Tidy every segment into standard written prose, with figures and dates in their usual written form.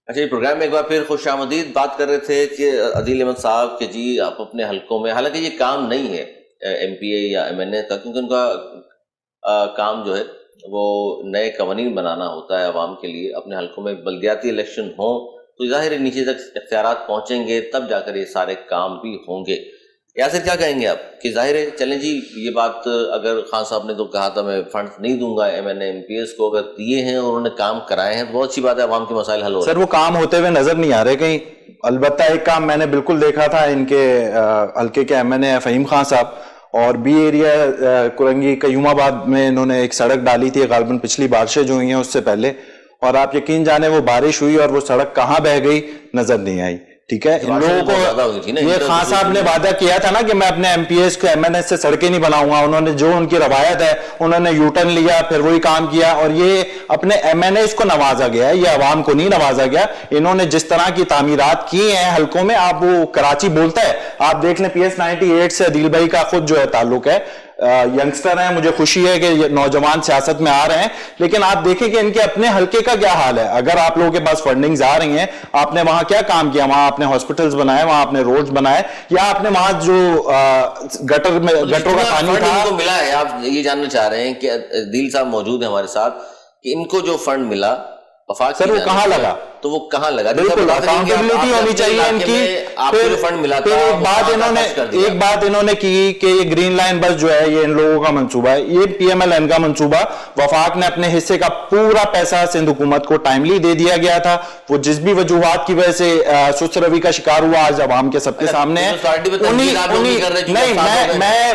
اچھا یہ پروگرام میں ایک بار پھر خوش آمدید بات کر رہے تھے کہ عدیل احمد صاحب کہ جی آپ اپنے حلقوں میں، حالانکہ یہ کام نہیں ہے ایم پی اے یا ایم این اے کا، کیونکہ ان کا کام جو ہے وہ نئے قوانین بنانا ہوتا ہے عوام کے لیے. اپنے حلقوں میں بلدیاتی الیکشن ہوں تو ظاہر ہے نیچے تک اختیارات پہنچیں گے، تب جا کر یہ سارے کام بھی ہوں گے. یاسر کیا کہیں گے آپ کہ ظاہر ہے چلیں جی یہ بات اگر خان صاحب نے تو کہا تھا میں فنڈ نہیں دوں گا M N A M P S کو، اگر دیے ہیں اور انہوں نے کام کرائے ہیں تو بہت اچھی بات ہے، عوام کے مسائل حل ہو رہے ہیں. سر وہ کام ہوتے ہوئے نظر نہیں آ رہے کہیں. البتہ ایک کام میں نے بالکل دیکھا تھا ان کے حلقے کے ایم این اے فہیم خان صاحب، اور بی ایریا کرنگی قیوم آباد میں انہوں نے ایک سڑک ڈالی تھی غالباً پچھلی بارشیں جو ہوئی ہیں اس سے پہلے، اور آپ یقین جانے وہ بارش ہوئی اور وہ سڑک کہاں بہہ گئی نظر نہیں آئی. ٹھیک ہے، ان لوگوں کو یہ خان صاحب نے وعدہ کیا تھا نا کہ میں اپنے ایم پی ایس کو ایم این ایس سے سڑکیں نہیں بناؤں گا. انہوں نے جو ان کی روایت ہے انہوں نے یو ٹرن لیا، پھر وہی کام کیا، اور یہ اپنے ایم این ایس کو نوازا گیا ہے، یہ عوام کو نہیں نوازا گیا. انہوں نے جس طرح کی تعمیرات کی ہیں حلقوں میں، آپ وہ کراچی بولتا ہے، آپ دیکھ لیں پی ایس 98 سے عدیل بھائی کا خود جو ہے تعلق ہے، ینگسٹر ہیں، مجھے خوشی ہے کہ نوجوان سیاست میں آ رہے ہیں، لیکن آپ دیکھیں کہ ان کے اپنے حلقے کا کیا حال ہے. اگر آپ لوگوں کے پاس فنڈنگز آ رہی ہیں، آپ نے وہاں کیا کام کیا؟ وہاں آپ نے ہاسپٹلز بنائے، وہاں آپ نے روڈز بنائے، یا آپ نے وہاں جو گٹروں کا پانی تھا ان کو ملا ہے. آپ یہ جاننا چاہ رہے ہیں کہ عدیل صاحب موجود ہیں ہمارے ساتھ، کہ ان کو جو فنڈ ملا وفاق سر وہ کہاں لگا؟ تو وہ کہاں لگا؟ بالکل اکاؤنٹیبلٹی ہونی چاہیے ان کی. پھر فنڈ ملا تھا، ایک بات انہوں نے کی کہ یہ گرین لائن بس جو ہے یہ ان لوگوں کا منصوبہ ہے، یہ پی ایم ایل این کا منصوبہ. وفاق نے اپنے حصے کا پورا پیسہ سندھ حکومت کو ٹائملی دے دیا گیا تھا. وہ جس بھی وجوہات کی وجہ سے سست روی کا شکار ہوا آج عوام کے سب کے سامنے ہے.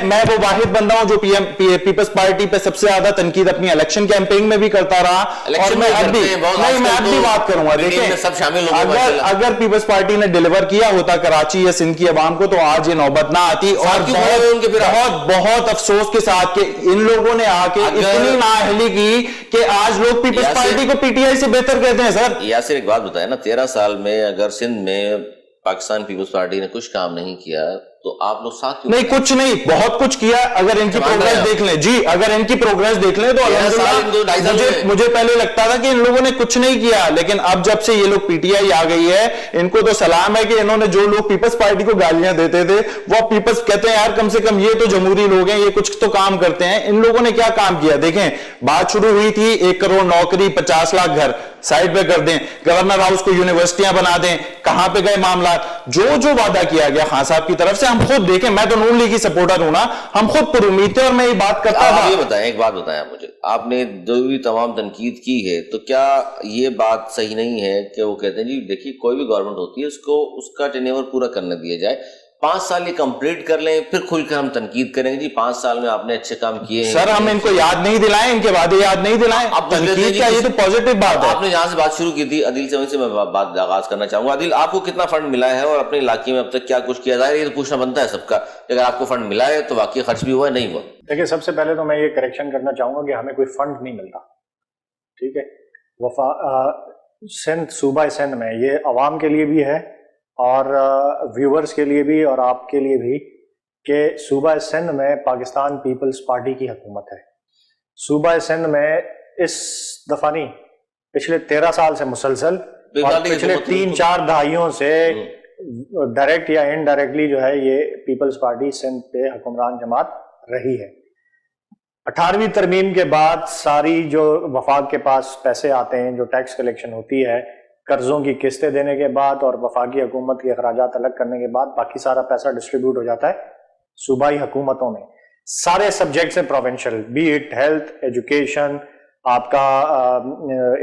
میں وہ واحد بندہ ہوں جو پیپلز پارٹی پہ سب سے زیادہ تنقید اپنی الیکشن کیمپین میں بھی کرتا رہا، اور میں اب بھی بات کروں گا. دیکھیں اگر پیپلز پارٹی نے ڈیلیور کیا ہوتا کراچی یا سندھ کی عوام کو تو آج یہ نوبت نہ آتی. اور بہت افسوس کے ساتھ کہ ان لوگوں نے آ کے اتنی نااہلی کی کہ آج لوگ پیپلز پارٹی کو پی ٹی آئی سے بہتر کہتے ہیں. سر یاسر ایک بات بتائیں نا، 13 سال میں اگر سندھ میں پاکستان پیپلز پارٹی نے کچھ کام نہیں کیا تو آپ لوگ ساتھ نہیں، کچھ نہیں، بہت کچھ کیا. اگر ان کی پروگریس دیکھ لیں، جی اگر ان کی پروگریس دیکھ لیں تو الحمدللہ مجھے پہلے لگتا تھا کہ ان لوگوں نے کچھ نہیں کیا، لیکن اب جب سے یہ لوگ پی ٹی آئی آ گئی ہے ان کو تو سلام ہے کہ انہوں نے جو لوگ پیپلز پارٹی کو گالیاں دیتے تھے وہ پیپلز کہتے ہیں یار کم سے کم یہ تو جمہوری لوگ ہیں، یہ کچھ تو کام کرتے ہیں. ان لوگوں نے کیا کام کیا؟ دیکھیں بات شروع ہوئی تھی 1 کروڑ نوکری، 50 لاکھ گھر سائڈ پہ کر دیں، گورنر ہاؤس کو یونیورسٹیاں بنا دیں. کہاں پہ گئے معاملات؟ جو وعدہ کیا گیا خان صاحب کی طرف سے، ہم خود دیکھیں، میں تو نون لیگ کی سپورٹر ہوں نا، ہم خود پر امید تھے اور میں یہ بات کرتا تھا. یہ بتائیں، ایک بات بتائیں مجھے، آپ نے جو بھی تمام تنقید کی ہے تو کیا یہ بات صحیح نہیں ہے کہ وہ کہتے ہیں جی دیکھیے کوئی بھی گورنمنٹ ہوتی ہے اس کو اس کا ٹینیور پورا کرنے دیا جائے، 5 سال یہ کمپلیٹ کر لیں پھر کھل کے ہم تنقید کریں گے جی 5 سال میں آپ نے اچھے کام کیے ہیں. سر ہم ان کو یاد نہیں دلائیں، ان کے وعدے یاد نہیں دلائیں. تنقید کا یہ تو پازیٹیو بات ہے. آپ نے جہاں سے بات شروع کی تھی عدیل سے، وہیں سے میں بات آغاز کرنا چاہوں گا. عدیل، آپ کو کتنا فنڈ ملا ہے اور اپنے علاقے میں اب تک کیا کچھ کیا؟ ظاہر یہ تو پوچھنا بنتا ہے سب کا کہ اگر آپ کو فنڈ ملا ہے تو واقعی خرچ بھی ہوا ہے نہیں ہوا. دیکھیں سب سے پہلے تو میں یہ کریکشن کرنا چاہوں گا کہ ہمیں کوئی فنڈ نہیں ملتا. ٹھیک ہے، سندھ صوبہ سندھ میں یہ عوام کے لیے بھی ہے اور ویورز کے لیے بھی اور آپ کے لیے بھی کہ صوبہ سندھ میں پاکستان پیپلز پارٹی کی حکومت ہے. صوبہ سندھ میں اس دفعہ نہیں، پچھلے 13 سال سے مسلسل اور پچھلے 3-4 دہائیوں سے ڈائریکٹ یا انڈائریکٹلی جو ہے یہ پیپلز پارٹی سندھ پہ حکمران جماعت رہی ہے. 18ویں ترمیم کے بعد ساری جو وفاق کے پاس پیسے آتے ہیں، جو ٹیکس کلیکشن ہوتی ہے قرضوں کی قسطیں دینے کے بعد اور وفاقی حکومت کے اخراجات الگ کرنے کے بعد، باقی سارا پیسہ ڈسٹریبیوٹ ہو جاتا ہے صوبائی حکومتوں میں. سارے سبجیکٹس ہیں provincial, be it health, education, آپ کا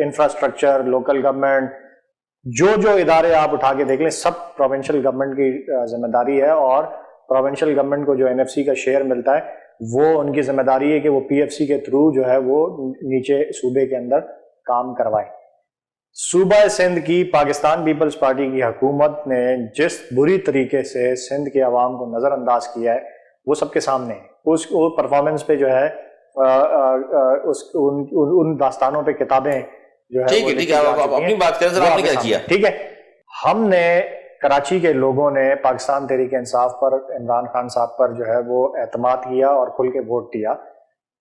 انفراسٹرکچر، لوکل گورنمنٹ، جو ادارے آپ اٹھا کے دیکھ لیں سب پروونشل گورنمنٹ کی ذمہ داری ہے. اور پروونشل گورنمنٹ کو جو این ایف سی کا شیئر ملتا ہے وہ ان کی ذمہ داری ہے کہ وہ پی ایف سی کے تھرو جو ہے وہ نیچے صوبے کے اندر کام کروائے. صوبہ سندھ کی پاکستان پیپلز پارٹی کی حکومت نے جس بری طریقے سے سندھ کے عوام کو نظر انداز کیا ہے وہ سب کے سامنے ہے. اس پرفارمنس پہ جو ہے ان داستانوں پہ کتابیں جو ہے ٹھیک ہے. ہم نے کراچی کے لوگوں نے پاکستان تحریک انصاف پر، عمران خان صاحب پر جو ہے وہ اعتماد کیا اور کھل کے ووٹ دیا.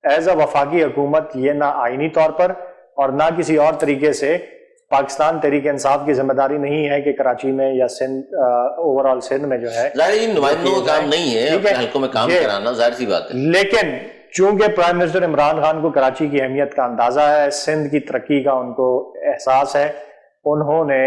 ایز اے وفاقی حکومت یہ نہ آئینی طور پر اور نہ کسی اور طریقے سے پاکستان تحریک انصاف کی ذمہ داری نہیں ہے کہ کراچی میں یا سندھ اوور آل سندھ میں جو ہے ظاہر نمائندوں کا کام نہیں ہے اپنے حلقوں میں کام کرانا، ظاہر سی بات ہے، لیکن چونکہ پرائم منسٹر عمران خان کو کراچی کی اہمیت کا اندازہ ہے، سندھ کی ترقی کا ان کو احساس ہے، انہوں نے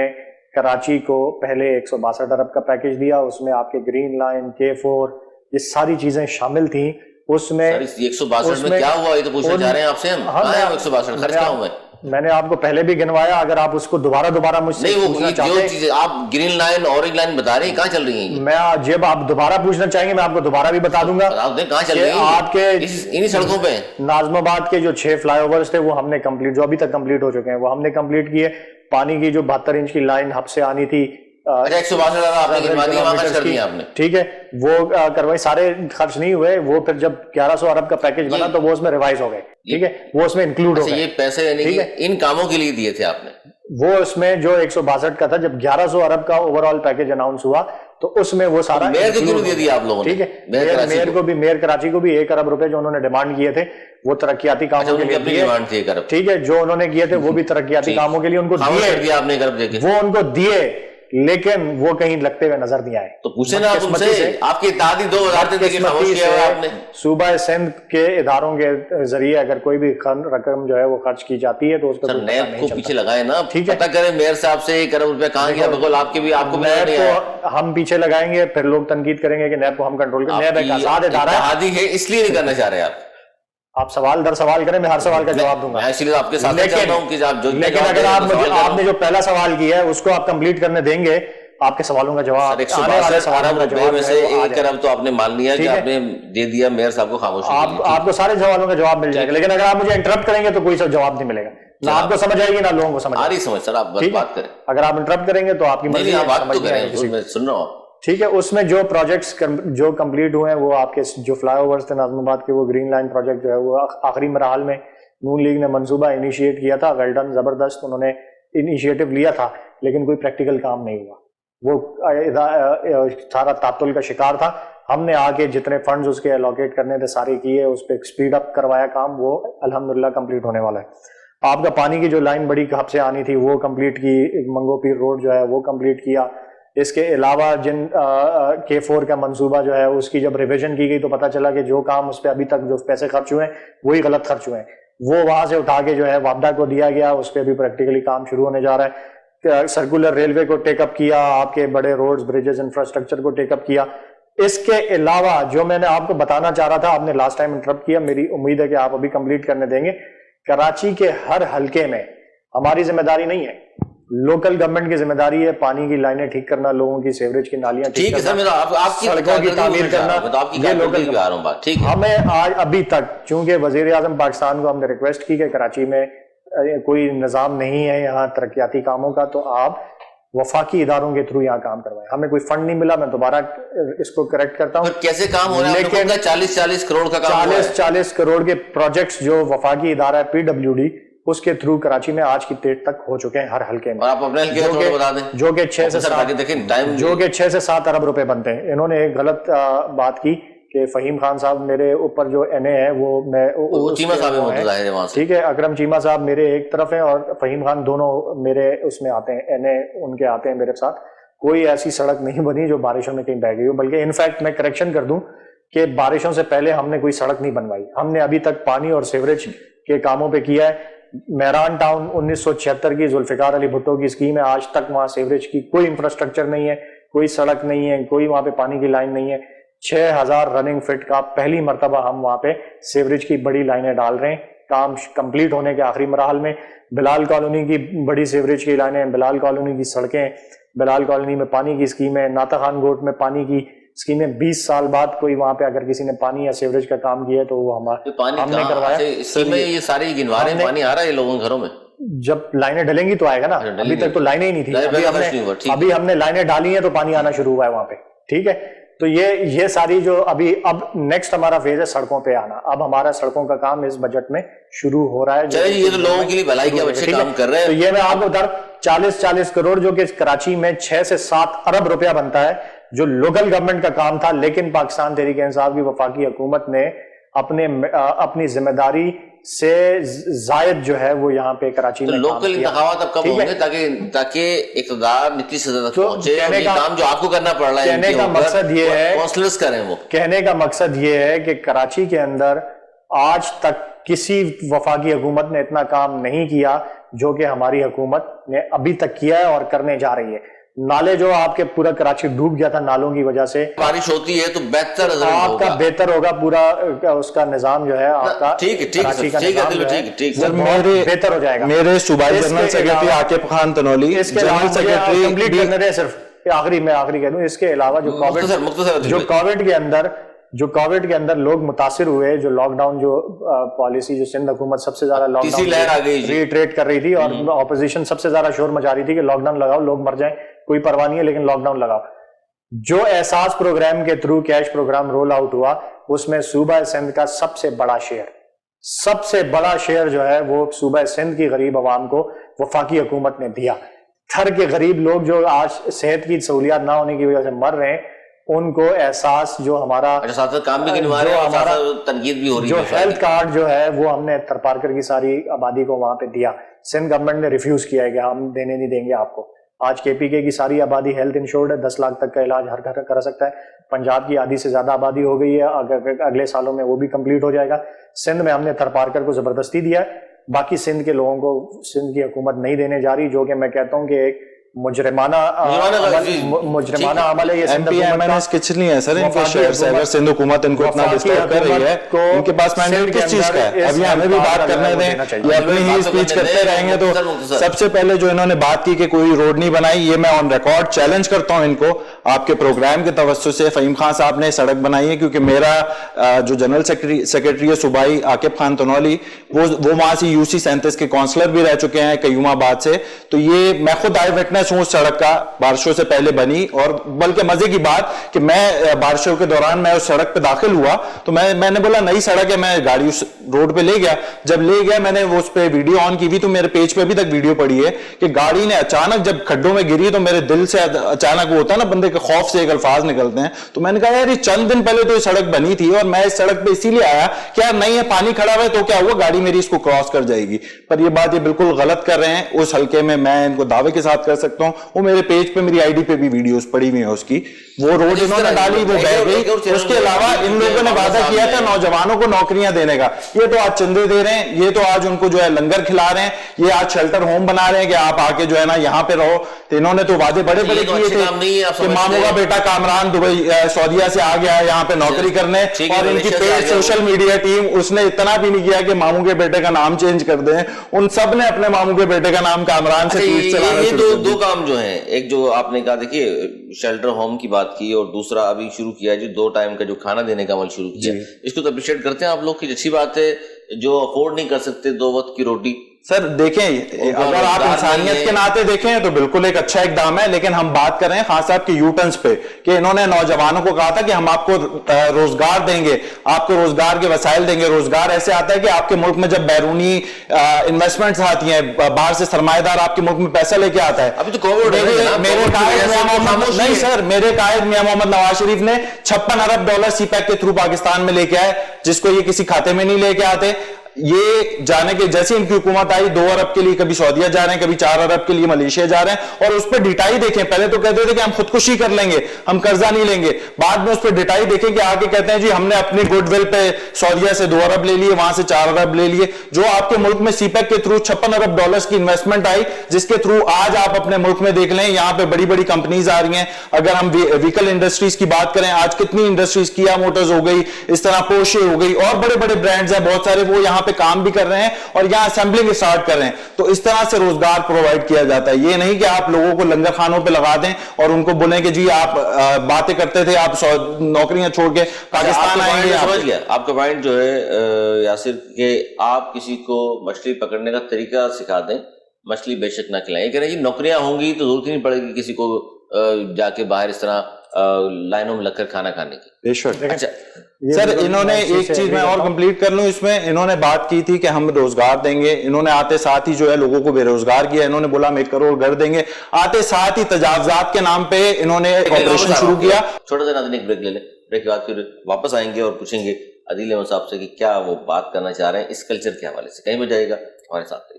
کراچی کو پہلے 162 ارب کا پیکج دیا، اس میں آپ کے گرین لائن، K4 یہ ساری چیزیں شامل تھیں۔ اس میں 162 میں کیا ہوا یہ تو پوچھنا چاہ رہے ہیں آپ سے ہم، کہاں ہے 162 خرچ کیا ہوا ہے؟ میں نے آپ کو پہلے بھی گنوایا، اگر آپ اس کو دوبارہ مجھ سے پوچھنا چاہتے ہیں، جو چیزیں آپ گرین لائن اورنج لائن بتا رہے ہیں کہاں چل رہی ہیں؟ میں جب آپ دوبارہ پوچھنا چاہیں گے میں آپ کو دوبارہ بھی بتا دوں گا کہاں چل رہی ہیں آپ کے انہی سڑکوں پہ۔ ناظم آباد کے جو 6 فلائی اوورز تھے وہ ہم نے کمپلیٹ، جو ابھی تک کمپلیٹ ہو چکے ہیں وہ ہم نے کمپلیٹ کیے۔ پانی کی جو 72 انچ کی لائن ہب سے آنی تھی، 162 آپ نے گنوا دیا، وہاں خرچ کر دیا آپ نے، ٹھیک ہے، وہ کروائی، سارے خرچ نہیں ہوئے، وہ پھر جب 1100 ارب کا پیکج بنا تو وہ اس میں ریوائز ہو گئے، ٹھیک ہے، وہ اس میں انکلوڈ ہو گئے۔ یہ پیسے یعنی کہ ان کاموں کے لیے دیے تھے آپ نے؟ وہ اس میں جو 162 کا تھا، جب 1100 ارب کا اوور آل پیکج اناؤنس ہوا تو اس میں وہ سارا میئر کو کیوں دے دیا آپ لوگوں نے؟ ٹھیک ہے، میئر کو بھی، میئر کراچی کو بھی 1 ارب روپے جو انہوں نے ڈیمانڈ کیے تھے وہ ترقیاتی کاموں کے لیے دیے، ٹھیک ہے، جو انہوں نے کیے تھے وہ بھی ترقیاتی کاموں کے لیے ان کو دیے، آپ نے 1 ارب دے کے وہ ان کو دیے، لیکن وہ کہیں لگتے ہوئے نظر نہیں آئے۔ تو پوچھیں نا آپ ان سے، آپ کی اتحادی 2000 دے کے خاموش کیا ہوا آپ نے؟ صوبہ سندھ کے اداروں کے ذریعے اگر کوئی بھی رقم جو ہے وہ خرچ کی جاتی ہے تو اس پر نیب کو پیچھے لگائے نا، پتہ کریں میئر صاحب سے 1 ارب روپے کہاں گیا، بقول آپ کے بھی، آپ کو بھی نہیں آیا۔ ہم پیچھے لگائیں گے، پھر لوگ تنقید کریں گے کہ نیب کو ہم کنٹرول کریں، نیب ایک آزاد ادارہ ہے، اتحادی ہے اس لیے نہیں کرنا چاہ رہے آپ سوال در سوال کریں، میں ہر سوال کا جواب دوں گا، میں اس لیے آپ کے ساتھ چاہتا ہوں کہ آپ جو، لیکن اگر آپ نے جو پہلا سوال کیا ہے اس کو آپ کمپلیٹ کرنے دیں گے، آپ کے سوالوں کا جواب، 162 ارب روپے میں سے 1 ارب تو آپ نے مان لیا کہ آپ نے دے دیا میئر صاحب کو خاموشی کے لیے، آپ کو سارے سوالوں کا جواب مل جائے گا، لیکن اگر آپ مجھے انٹرپٹ کریں گے تو کوئی سا جواب نہیں ملے گا، نہ آپ کو سمجھ آئے گی نہ لوگوں کو سمجھ آئے گی، سمجھ سر آپ بات کریں، اگر آپ انٹرپٹ کریں گے تو آپ کی مرضی ہے، بات تو کریں، میں سن رہا ہوں، ٹھیک ہے۔ اس میں جو پروجیکٹس جو کمپلیٹ ہوئے ہیں وہ آپ کے جو فلائی اوورز تھے ناظم آباد کے، وہ گرین لائن پروجیکٹ جو ہے وہ آخری مراحل میں نون لیگ نے منصوبہ انیشیٹ کیا تھا، ویل ڈن، زبردست، انہوں نے انیشیٹو لیا تھا لیکن کوئی پریکٹیکل کام نہیں ہوا، وہ سارا تعطل کا شکار تھا۔ ہم نے آ کے جتنے فنڈز اس کے الوکیٹ کرنے تھے سارے کیے، اس پہ اسپیڈ اپ کروایا کام، وہ الحمدللہ کمپلیٹ ہونے والا ہے۔ آپ کا پانی کی جو لائن بڑی ہب سے آنی تھی وہ کمپلیٹ کی، منگو پیر روڈ جو ہے وہ کمپلیٹ کیا۔ اس کے علاوہ جن K4 کا منصوبہ جو ہے اس کی جب ریویژن کی گئی تو پتہ چلا کہ جو کام اس پہ ابھی تک جو پیسے خرچ ہوئے ہیں وہی غلط خرچ ہوئے ہیں، وہ وہاں سے اٹھا کے جو ہے وابڈا کو دیا گیا، اس پہ بھی پریکٹیکلی کام شروع ہونے جا رہا ہے۔ سرکولر ریلوے کو ٹیک اپ کیا، آپ کے بڑے روڈز، بریجز، انفراسٹرکچر کو ٹیک اپ کیا۔ اس کے علاوہ جو میں نے آپ کو بتانا چاہ رہا تھا، آپ نے لاسٹ ٹائم انٹرپٹ کیا، میری امید ہے کہ آپ ابھی کمپلیٹ کرنے دیں گے۔ کراچی کے ہر حلقے میں ہماری ذمہ داری نہیں ہے، لوکل گورنمنٹ کی ذمہ داری ہے پانی کی لائنیں ٹھیک کرنا، لوگوں کی سیوریج کی نالیاں ٹھیک کرنا، سڑکوں کی تعمیر کرنا، یہ لوکل۔ ہمیں آج ابھی تک، چونکہ وزیر اعظم پاکستان کو ہم نے ریکویسٹ کی کہ کراچی میں کوئی نظام نہیں ہے یہاں ترقیاتی کاموں کا، تو آپ وفاقی اداروں کے تھرو یہاں کام کروائیں۔ ہمیں کوئی فنڈ نہیں ملا، میں دوبارہ اس کو کریکٹ کرتا ہوں۔ کیسے کام ہو رہا ہے؟ لیکن 40 کروڑ کا کام، 40 کروڑ کے پروجیکٹس جو وفاقی ادارہ ہے PWD، اس کے تھرو کراچی میں آج کی ڈیٹ تک ہو چکے ہیں ہر حلقے میں، آپ اپنے حلقے کا بتا دیں، جو کہ 6 سے 7 ارب روپے بنتے ہیں۔ انہوں نے ایک غلط بات کی کہ فہیم خان صاحب میرے اوپر جو NA ہے وہ میں چیمہ صاحب ہے وہاں سے، ٹھیک ہے، اکرم چیمہ صاحب میرے ایک طرف ہیں اور فہیم خان دونوں میرے اس میں آتے ہیں، NA ان کے آتے ہیں میرے ساتھ۔ کوئی ایسی سڑک نہیں بنی جو بارشوں میں کہیں بہ گئی ہو، بلکہ انفیکٹ میں کریکشن کر دوں کہ بارشوں سے پہلے ہم نے کوئی سڑک نہیں بنوائی، ہم نے ابھی تک پانی اور سیوریج کے کاموں پہ کیا ہے۔ مہران ٹاؤن 1976 کی ذوالفقار علی بھٹو کی اسکیم ہے، آج تک وہاں سیوریج کی کوئی انفراسٹرکچر نہیں ہے، کوئی سڑک نہیں ہے، کوئی وہاں پہ پانی کی لائن نہیں ہے۔ 6000 رننگ فٹ کا پہلی مرتبہ ہم وہاں پہ سیوریج کی بڑی لائنیں ڈال رہے ہیں، کام کمپلیٹ ہونے کے آخری مراحل میں۔ بلال کالونی کی بڑی سیوریج کی لائنیں، بلال کالونی کی سڑکیں، بلال کالونی میں پانی کی اسکیمیں، ناتا خان گوٹ میں پانی کی اسکیمیں۔ 20 سال بعد کوئی وہاں پہ اگر کسی نے پانی یا سیوریج کا کام کیا ہے تو وہ ہم نے کروایا۔ یہ ساری گنوارے پانی آ رہا ہے لوگوں کے گھروں میں، جب لائنیں ڈلیں گی تو آئے گا نا، ابھی تک تو لائنیں ہی نہیں تھی، ابھی ہم نے لائنیں ڈالی ہیں تو پانی آنا شروع ہوا ہے وہاں پہ، ٹھیک ہے۔ تو یہ ساری جو اب نیکسٹ ہمارا فیز ہے سڑکوں پہ آنا، اب ہمارا سڑکوں کا کام اس بجٹ میں شروع ہو رہا ہے۔ یہ تو لوگوں کے لیے بھلائی کے اچھے کام کر رہے ہیں۔ تو یہ میں آپ کو بتا 40 کروڑ جو کہ کراچی میں 6 سے 7 ارب روپیہ بنتا ہے، جو لوکل گورنمنٹ کا کام تھا، لیکن پاکستان تحریک انصاف کی وفاقی حکومت نے اپنی ذمہ داری سے زائد جو ہے وہ یہاں پہ کراچی تو میں لوکل انتخابات اب کب ہوں گے تاکہ اقتدار نچلی سطح تک پہنچے اور یہ کام جو آپ کو کرنا پڑ رہا ہے کہنے کا مقصد یہ ہے کونسلرز کریں وہ کہنے کا مقصد یہ ہے کہ کراچی کے اندر آج تک کسی وفاقی حکومت نے اتنا کام نہیں کیا جو کہ ہماری حکومت نے ابھی تک کیا ہے اور کرنے جا رہی ہے. نالے جو آپ کے پورا کراچی ڈوب گیا تھا نالوں کی وجہ سے, بارش ہوتی ہے تو بہتر آپ کا بہتر ہوگا پورا اس کا نظام جو ہے آپ کا کراچی کا نظام جو ہے بہتر ہو جائے گا. میرے صوبائی جنرل سیکرٹری عاقب خان تنولی, اس کے علاوہ کمپلیٹ کرنے دیں صرف میں آخری کہہ دوں, اس کے علاوہ جو کووڈ کے اندر لوگ متاثر ہوئے, جو لاک ڈاؤن جو پالیسی جو سندھ حکومت سب سے زیادہ لاک ڈاؤن ریٹریٹ کر رہی تھی اور اپوزیشن سب سے زیادہ شور مچا رہی تھی کہ لاک ڈاؤن لگاؤ, لوگ مر جائیں کوئی پرواہ نہیں ہے لیکن لاک ڈاؤن لگاؤ. جو احساس پروگرام کے through cash program roll out ہوا اس میں صوبہ سندھ کا سب سے بڑا شیئر جو ہے وہ صوبہ سندھ کی غریب عوام کو وفاقی حکومت نے دیا. تھر کے غریب لوگ جو آج صحت کی سہولیات نہ ہونے کی وجہ سے مر رہے ہیں ان کو احساس جو ہمارا کام بھی تنقید بھی ہو رہی ہے, جو ہیلتھ کارڈ جو ہے وہ ہم نے تھرپارکر کی ساری آبادی کو وہاں پہ دیا. سندھ گورنمنٹ نے ریفیوز کیا ہے کہ ہم دینے نہیں دیں گے آپ کو. آج کے پی کے کی ساری آبادی ہیلتھ انشورڈ ہے, 10 لاکھ تک کا علاج ہر گھر کرا سکتا ہے. پنجاب کی آدھی سے زیادہ آبادی ہو گئی ہے, اگلے سالوں میں وہ بھی کمپلیٹ ہو جائے گا. سندھ میں ہم نے تھرپارکر کو زبردستی دیا ہے, باقی سندھ کے لوگوں کو سندھ کی حکومت نہیں دینے جا رہی, جو کہ میں کہتا ہوں کہ ایک مجرمانہ عمل ہے. یہ M P M N S کچھ نہیں ہے سر ان کے شہر سے, اگر سندھ حکومت ان کو اتنا ڈسٹرب کر رہی ہے ان کے پاس مینڈیٹ کس چیز کا ہے؟ ابھی ہمیں بھی بات کرنے دیں, یہ اپنی ہی اسپیچ کرتے رہیں گے. تو سب سے پہلے جو انہوں نے بات کی کہ کوئی روڈ نہیں بنائی, یہ میں آن ریکارڈ چیلنج کرتا ہوں ان کو. آپ کے پروگرام کے توسط سے فہیم خان صاحب نے سڑک بنائی ہے, کیونکہ میرا جو جنرل سیکرٹری ہے صوبائی عاقب خان تنولی, وہ وہاں سے یو سی 37 کے کونسلر بھی رہ چکے ہیں قیوم آباد سے. تو یہ میں خود آئی وٹنس ہوں اس سڑک کا, بارشوں سے پہلے بنی. اور بلکہ مزے کی بات کہ میں بارشوں کے دوران میں اس سڑک پہ داخل ہوا تو میں نے بولا نئی سڑک ہے, میں گاڑی اس روڈ پہ لے گیا. جب لے گیا میں نے اس پہ ویڈیو آن کی ہوئی, تو میرے پیج پہ ابھی تک ویڈیو پڑی ہے کہ گاڑی نے اچانک جب کھڈوں میں گری تو میرے دل سے اچانک وہ ہوتا ہے نا بندے کے خوف سے ایک الفاظ نکلتے ہیں. تو میں نے کہا یار یہ چند دن پہلے تو یہ سڑک بنی تھی اور میں اس سڑک پہ اسی لیے آیا کہ یار نہیں ہے پانی کھڑا ہوا ہے تو کیا ہوا, گاڑی میری اس کو کراس کر جائے گی. پر یہ بات یہ بالکل غلط کر رہے ہیں. اس حلقے میں ان کو دعوے کے ساتھ کر سکتا ہوں, وہ میرے پیج پہ میری آئی ڈی پہ بھی ویڈیوز پڑی ہوئی ہیں اس کی, وہ روڈ انہوں نے ڈالی وہ بہ گئی. اس کے علاوہ ان لوگوں نے وعدہ کیا تھا نوجوانوں کو نوکریاں دینے کا, یہ تو آج چندے دے رہے ہیں, یہ تو آج ان کو جو ہے لنگر کھلا رہے ہیں, یہ آج شیلٹر ہوم بنا رہے ہیں کہ آپ آ کے جو ہے نا یہاں پہ رہو. تو انہوں نے تو وعدے بڑے بڑے کیے تھے کہ ماموں کا بیٹا کامران دبئی سعودیہ سے آ گیا ہے یہاں پہ نوکری کرنے, اور ان کی پیڈ سوشل میڈیا ٹیم اس نے اتنا بھی نہیں کیا کہ ماموں کے بیٹے کا نام چینج کر دیں. ان سب نے اپنے ماموں کے بیٹے کا نام کامران سے ٹویٹ چلانا شروع کر دیا. دو کام جو ہیں, ایک جو آپ نے کہا دیکھیے شیلٹر ہوم کی بات کی, اور دوسرا ابھی شروع کیا جو 2 ٹائم کا جو کھانا دینے کا عمل شروع کیا, اس کو تو اپریشیٹ کرتے ہیں آپ لوگ کی اچھی بات ہے. جو افورڈ نہیں کر سکتے 2 وقت کی روٹی, سر دیکھیں اگر آپ انسانیت کے ناطے دیکھیں تو بالکل ایک اچھا اقدام ہے, لیکن ہم بات کر رہے ہیں خان صاحب کے یو ٹرنز پہ کہ انہوں نے نوجوانوں کو کہا تھا کہ ہم آپ کو روزگار دیں گے, آپ کو روزگار کے وسائل دیں گے. روزگار ایسے آتا ہے کہ آپ کے ملک میں جب بیرونی انویسٹمنٹس آتی ہیں, باہر سے سرمایہ دار آپ کے ملک میں پیسہ لے کے آتا ہے. ابھی تو کووڈ نہیں سر, میرے قائد میاں محمد نواز شریف نے $56 ارب سی پیک کے تھرو پاکستان میں لے کے آئے, جس کو یہ کسی کھاتے میں نہیں لے کے آتے. یہ جانے کے جیسے ان کی حکومت آئی 2 ارب کے لیے کبھی سعودیہ جا رہے ہیں, کبھی 4 ارب کے لیے ملیشیا جا رہے ہیں. اور اس پہ ڈیٹائی دیکھیں, پہلے تو کہتے تھے کہ ہم خودکشی کر لیں گے, ہم قرضہ نہیں لیں گے, بعد میں اس پہ ڈیٹائی دیکھیں کہ آگے کہتے ہیں جی ہم نے اپنی گڈ ول پہ سعودیہ سے 2 ارب لے لیے, وہاں سے 4 ارب لے لیے. جو آپ کے ملک میں سی پیک کے تھرو $56 ارب کی انویسٹمنٹ آئی, جس کے تھرو آج آپ اپنے ملک میں دیکھ لیں یہاں پہ بڑی بڑی کمپنیز آ رہی ہیں. اگر ہم ویکل انڈسٹریز کی بات کریں, آج کتنی انڈسٹریز, کیا موٹرز ہو گئی, اس طرح پورشے ہو گئی, اور بڑے بڑے برانڈز ہیں بہت سارے, وہ یہاں پہ کام بھی کر رہے ہیں اور یہاں اسمبلنگ اسٹارٹ کر رہے ہیں. تو اس طرح سے روزگار پرووائڈ کیا جاتا ہے. یہ نہیں کہ آپ لوگوں کو لنگر خانوں پہ لگا دیں اور ان کو بولیں کہ جی آپ باتیں کرتے تھے, آپ نوکریاں چھوڑ کے پاکستان آئیں گے. سمجھ گیا آپ کا پوائنٹ جو ہے یاسر, کہ آپ کسی کو مچھلی پکڑنے کا طریقہ سکھا دیں, مچھلی بے شک نہ کھلائیں. یہ کہہ رہے ہیں جی نوکریاں ہوں گی تو ضرورت ہی نہیں پڑے گی کسی کو جا کے باہر اس طرح لائنوں میں لگ کر کھانا کھانے کی. بے شک. اچھا سر, انہوں نے ایک چیز میں اور کمپلیٹ کر لوں اس میں, انہوں نے بات کی تھی کہ ہم روزگار دیں گے. انہوں نے آتے ساتھ ہی جو ہے لوگوں کو بے روزگار کیا. انہوں نے بولا ہم 1 کروڑ گھر دیں گے. آتے ساتھ ہی تجاوزات کے نام پہ انہوں نے آپریشن شروع کیا. چھوٹا سا ناظرین ایک بریک لے لیں, بریک کے بعد پھر واپس آئیں گے اور پوچھیں گے عدیل احمد صاحب سے کہ کیا وہ بات کرنا چاہ رہے ہیں اس کلچر کے حوالے سے. کہیں بھی جائے گا ہمارے ساتھ.